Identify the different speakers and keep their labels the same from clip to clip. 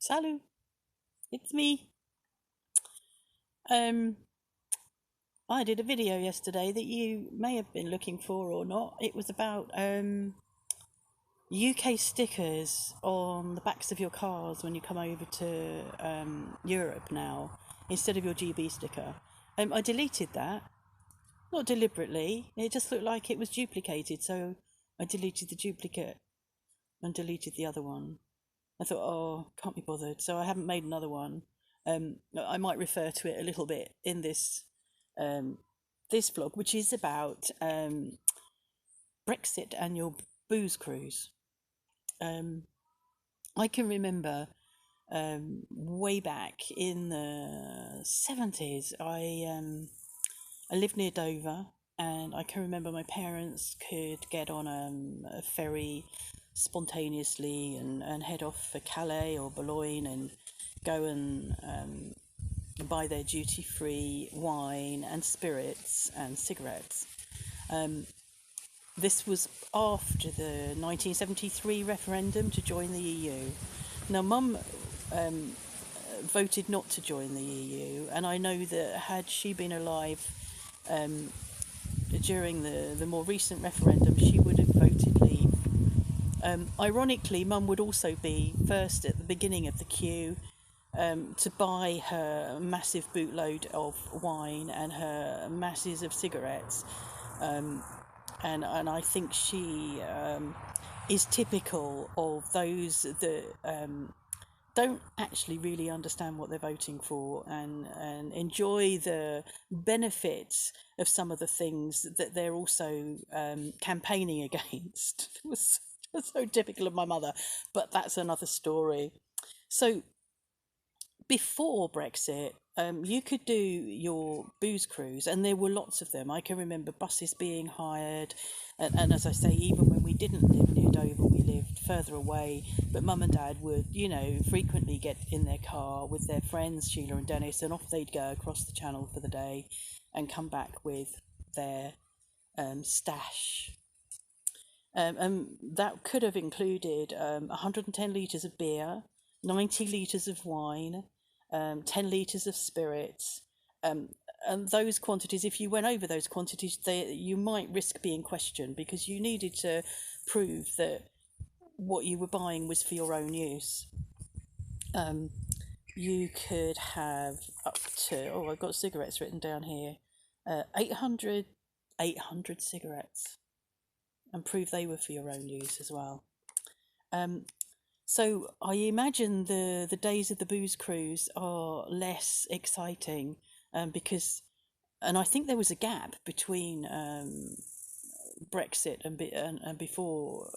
Speaker 1: Salut, it's me. Um, I did a video yesterday that you may have been looking for or not. It was about UK stickers on the backs of your cars when you come over to Europe now, instead of your GB sticker. I deleted that, not deliberately. It just looked like it was duplicated, so I deleted the duplicate and deleted the other one. I thought, oh, can't be bothered. So I haven't made another one. I might refer to it a little bit in um, this vlog, which is about Brexit and your booze cruise. I can remember way back in the 70s, I lived near Dover, and I can remember my parents could get on a ferry spontaneously and head off for Calais or Boulogne and go and buy their duty-free wine and spirits and cigarettes. This was after the 1973 referendum to join the EU. Now, Mum voted not to join the EU, and I know that had she been alive during the more recent referendum, she would have voted leave. Ironically, Mum would also be first at the beginning of the queue to buy her massive bootload of wine and her masses of cigarettes. And I think she is typical of those that don't actually really understand what they're voting for and enjoy the benefits of some of the things that they're also campaigning against. It was so typical of my mother, but that's another story. So before Brexit, you could do your booze cruise, and there were lots of them. I can remember buses being hired, and as I say, even when we didn't live near Dover, we lived further away. But Mum and Dad would, frequently get in their car with their friends, Sheila and Dennis, and off they'd go across the channel for the day and come back with their stash. And that could have included 110 litres of beer, 90 litres of wine, 10 litres of spirits. And those quantities, if you went over those quantities, you might risk being questioned, because you needed to prove that what you were buying was for your own use. You could have up to, I've got cigarettes written down here, 800 cigarettes, and prove they were for your own use as well. So I imagine the days of the booze cruise are less exciting because, and I think there was a gap between Brexit and before,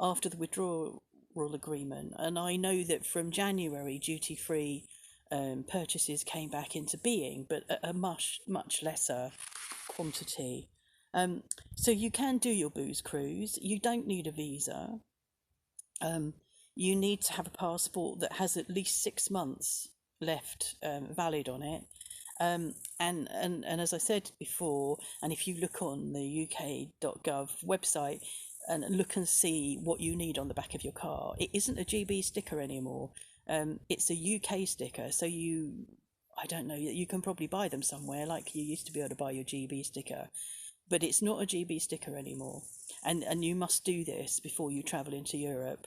Speaker 1: after the withdrawal agreement. And I know that from January, duty-free purchases came back into being, but at a much lesser quantity. So you can do your booze cruise. You don't need a visa. You need to have a passport that has at least 6 months left valid on it. And as I said before, and if you look on the uk.gov website and look and see what you need on the back of your car, it isn't a GB sticker anymore. It's a UK sticker. So I don't know, you can probably buy them somewhere, like you used to be able to buy your GB sticker. But it's not a GB sticker anymore. And you must do this before you travel into Europe.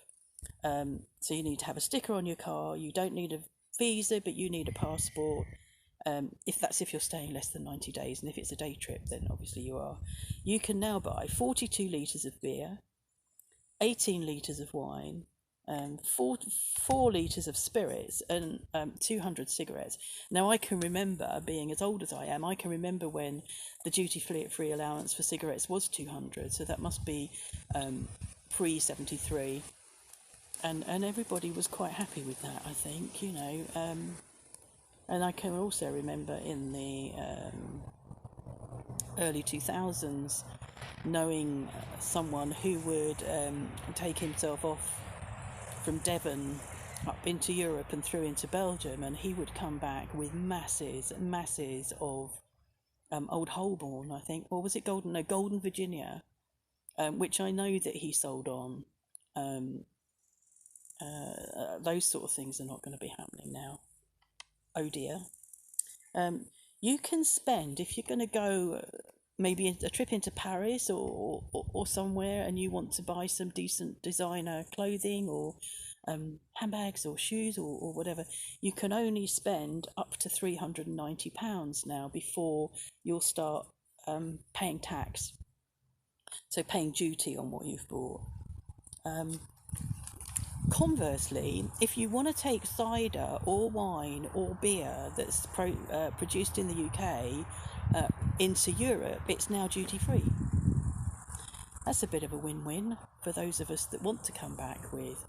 Speaker 1: So you need to have a sticker on your car. You don't need a visa, but you need a passport. If you're staying less than 90 days, and if it's a day trip, then obviously you are. You can now buy 42 litres of beer, 18 litres of wine, 4 litres of spirits, and 200 cigarettes. Now, I can remember, being as old as I am, I can remember when the duty-free allowance for cigarettes was 200, so that must be pre-73. And everybody was quite happy with that, I think, and I can also remember in the early 2000s knowing someone who would take himself off from Devon up into Europe and through into Belgium, and he would come back with masses of Old Holborn, I think, or was it Golden Virginia, which I know that he sold on those sort of things are not going to be happening now. Oh dear. You can spend, if you're going to go maybe a trip into Paris or somewhere, and you want to buy some decent designer clothing or handbags or shoes or whatever, you can only spend up to £390 now before you'll start paying tax, so paying duty on what you've bought. Conversely, if you want to take cider or wine or beer that's produced in the UK into Europe, it's now duty free. That's a bit of a win-win for those of us that want to come back with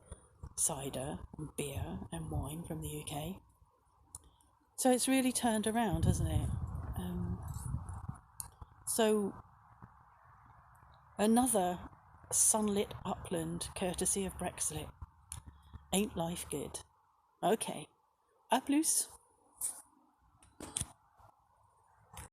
Speaker 1: cider and beer and wine from the UK. So it's really turned around, hasn't it? So another sunlit upland courtesy of Brexit. Ain't life good? Okay. A plus.